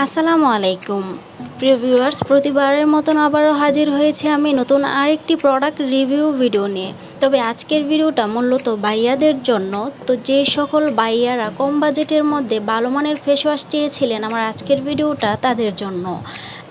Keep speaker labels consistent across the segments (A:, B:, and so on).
A: আসসালামু আলাইকুম প্রিয় ভিউয়ার্স, প্রতিবারের মতন আবারও হাজির হয়েছে আমি নতুন আরেকটি প্রোডাক্ট রিভিউ ভিডিও নিয়ে। তবে আজকের ভিডিওটা মূলত বাইয়াদের জন্য। তো যে সকল বাইয়ারা কম বাজেটের মধ্যে ভালো মানের ফেস ওয়াশ চেয়েছিলেন, আমার আজকের ভিডিওটা তাদের জন্য।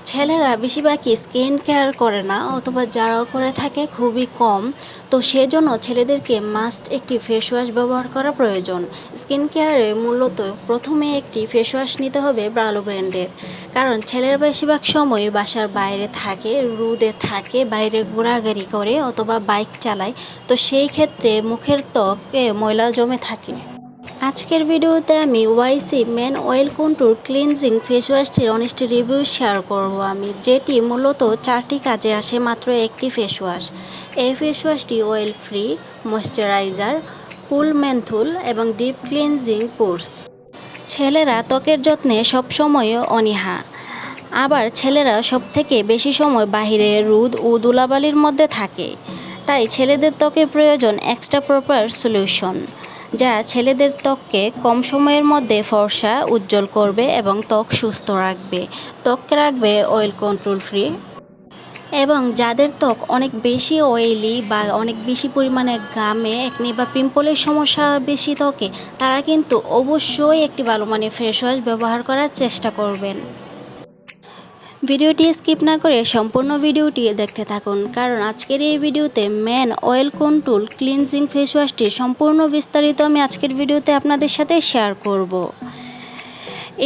A: ছেলেরা বেশিরভাগই স্কিন কেয়ার করে না, অথবা যারাও করে থাকে খুবই কম। তো সেজন্য ছেলেদেরকে মাস্ট একটি ফেস ওয়াশ ব্যবহার করা প্রয়োজন। স্কিন কেয়ারে মূলত প্রথমে একটি ফেস ওয়াশ নিতে হবে ভালো ব্র্যান্ডের, কারণ ছেলেরা বেশিরভাগ সময় বাসার বাইরে থাকে, রোদে থাকে, বাইরে ঘোরাঘুরি করে অথবা বাইক চালায়। তো সেই ক্ষেত্রে মুখের ত্বকে ময়লা জমে থাকে। আজকের ভিডিওতে আমি YC men oil control cleansing face ওয়াশটির অনেস্ট রিভিউ শেয়ার করব আমি, যেটি মূলত 4টি কাজে আসে মাত্র একটি ফেস ওয়াশ। এই ফেস ওয়াশটি oil free, moisturiser, cool menthol এবং ডিপ ক্লিনজিং পোর্স। ছেলেরা ত্বকের যত্নে সবসময় অনীহা, আবার ছেলেরা সবথেকে বেশি সময় বাহিরে রোদ ও ধুলাবালির মধ্যে থাকে। তাই ছেলেদের ত্বকের প্রয়োজন এক্সট্রা প্রপার সলিউশন, যা ছেলেদের ত্বককে কম সময়ের মধ্যে ফর্সা উজ্জ্বল করবে এবং ত্বক সুস্থ রাখবে, ত্বককে রাখবে অয়েল কন্ট্রোল ফ্রি। এবং যাদের ত্বক অনেক বেশি অয়েলি বা অনেক বেশি পরিমাণে ঘামে, একনি বা পিম্পলের সমস্যা বেশি ত্বকে, তারা কিন্তু অবশ্যই একটি ভালো মানের ফেস ওয়াশ ব্যবহার করার চেষ্টা করবেন। ভিডিওটি স্কিপ না করে সম্পূর্ণ ভিডিওটি দেখতে থাকুন, কারণ আজকের এই ভিডিওতে men oil control cleansing face ওয়াশটির সম্পূর্ণ বিস্তারিত আমি আজকের ভিডিওতে আপনাদের সাথে শেয়ার করব।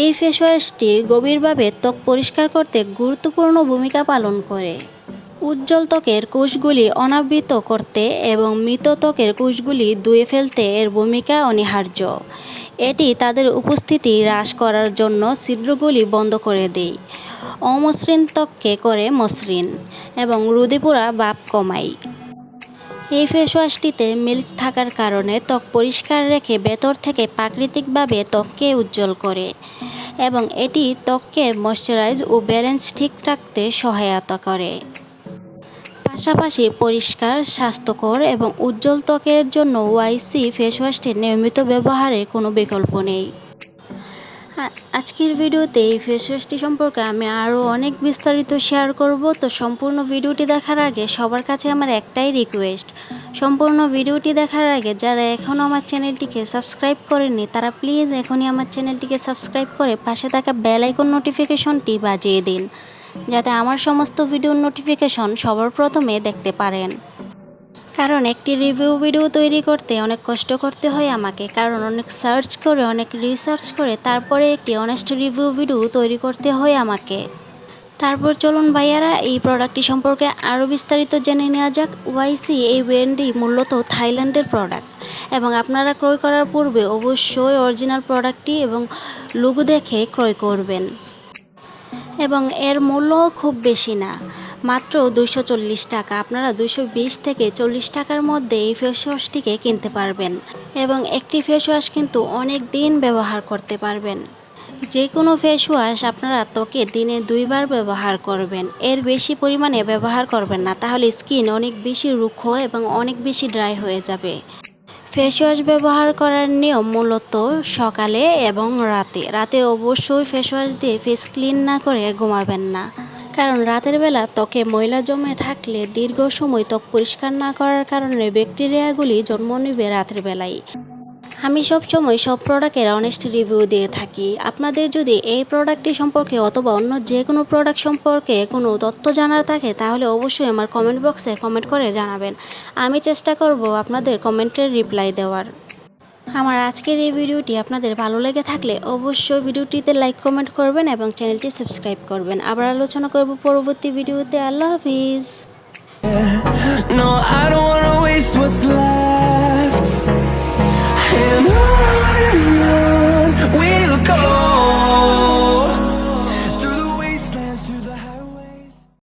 A: এই ফেস ওয়াশটি গভীরভাবে ত্বক পরিষ্কার করতে গুরুত্বপূর্ণ ভূমিকা পালন করে। উজ্জ্বল ত্বকের কোষগুলি অনাবৃত করতে এবং মৃত ত্বকের কোষগুলি ধুয়ে ফেলতে এর ভূমিকা অনিবার্য। এটি তাদের উপস্থিতি হ্রাস করার জন্য ছিদ্রগুলি বন্ধ করে দেয়, অমসৃণ ত্বককে করে মসৃণ এবং রোদে পোড়া ভাব কমায়। এই ফেস ওয়াশটিতে মিল্ক থাকার কারণে ত্বক পরিষ্কার রেখে ভেতর থেকে প্রাকৃতিকভাবে ত্বককে উজ্জ্বল করে, এবং এটি ত্বককে ময়শ্চারাইজ ও ব্যালেন্স ঠিক রাখতে সহায়তা করে। পাশাপাশি পরিষ্কার, স্বাস্থ্যকর এবং উজ্জ্বল ত্বকের জন্য ওয়াইসি ফেস ওয়াশটির নিয়মিত ব্যবহারের কোনো বিকল্প নেই। আজকের ভিডিওতে এই ফেস ওয়াশটি সম্পর্কে আমি আরও অনেক বিস্তারিত শেয়ার করব। তো সম্পূর্ণ ভিডিওটি দেখার আগে সবার কাছে আমার একটাই রিকোয়েস্ট, সম্পূর্ণ ভিডিওটি দেখার আগে যারা এখনও আমার চ্যানেলটিকে সাবস্ক্রাইব করেননি, তারা প্লিজ এখনই আমার চ্যানেলটিকে সাবস্ক্রাইব করে পাশে থাকা বেল আইকন নোটিফিকেশনটি বাজিয়ে দিন, যাতে আমার সমস্ত ভিডিওর নোটিফিকেশন সবার প্রথমে দেখতে পারেন। কারণ একটি রিভিউ ভিডিও তৈরি করতে অনেক কষ্ট করতে হয় আমাকে, কারণ অনেক সার্চ করে, অনেক রিসার্চ করে তারপরে একটি অনেস্ট রিভিউ ভিডিও তৈরি করতে হয় আমাকে। তারপর চলুন ভাইয়ারা এই প্রোডাক্টটি সম্পর্কে আরও বিস্তারিত জেনে নেওয়া যাক। ওয়াইসি এই ব্র্যান্ডটি মূলত থাইল্যান্ডের প্রোডাক্ট, এবং আপনারা ক্রয় করার পূর্বে অবশ্যই অরিজিনাল প্রোডাক্টটি এবং লোগো দেখে ক্রয় করবেন। এবং এর মূল্য খুব বেশি না, মাত্র 240 টাকা। আপনারা 220 থেকে 40 টাকার মধ্যে এই ফেস ওয়াশটিকে কিনতে পারবেন, এবং একটি ফেস ওয়াশ কিন্তু অনেক দিন ব্যবহার করতে পারবেন। যে কোনো ফেস ওয়াশ আপনারা ত্বকে দিনে 2 বার ব্যবহার করবেন, এর বেশি পরিমাণে ব্যবহার করবেন না, তাহলে স্কিন অনেক বেশি রুক্ষ এবং অনেক বেশি ড্রাই হয়ে যাবে। ফেস ওয়াশ ব্যবহার করার নিয়ম মূলত সকালে এবং রাতে অবশ্যই ফেস ওয়াশ দিয়ে ফেস ক্লিন না করে ঘুমাবেন না, কারণ রাতের বেলা ত্বকে ময়লা জমে থাকলে দীর্ঘ সময় ত্বক পরিষ্কার না করার কারণে ব্যাকটেরিয়াগুলি জন্ম নেবে রাতের বেলায়। আমি সবসময় সব প্রোডাক্টের অনেস্ট রিভিউ দিয়ে থাকি। আপনাদের যদি এই প্রোডাক্টটি সম্পর্কে অথবা অন্য যে কোনো প্রোডাক্ট সম্পর্কে কোনো তথ্য জানার থাকে, তাহলে অবশ্যই আমার কমেন্ট বক্সে কমেন্ট করে জানাবেন। আমি চেষ্টা করব আপনাদের কমেন্টের রিপ্লাই দেওয়ার। আমার আজকের এই ভিডিওটি আপনাদের ভালো লেগে থাকলে অবশ্যই ভিডিওটিতে লাইক কমেন্ট করবেন এবং চ্যানেলটি সাবস্ক্রাইব করবেন। আবার আলোচনা করব পরবর্তী ভিডিওতে। আল্লাহ হাফিজ।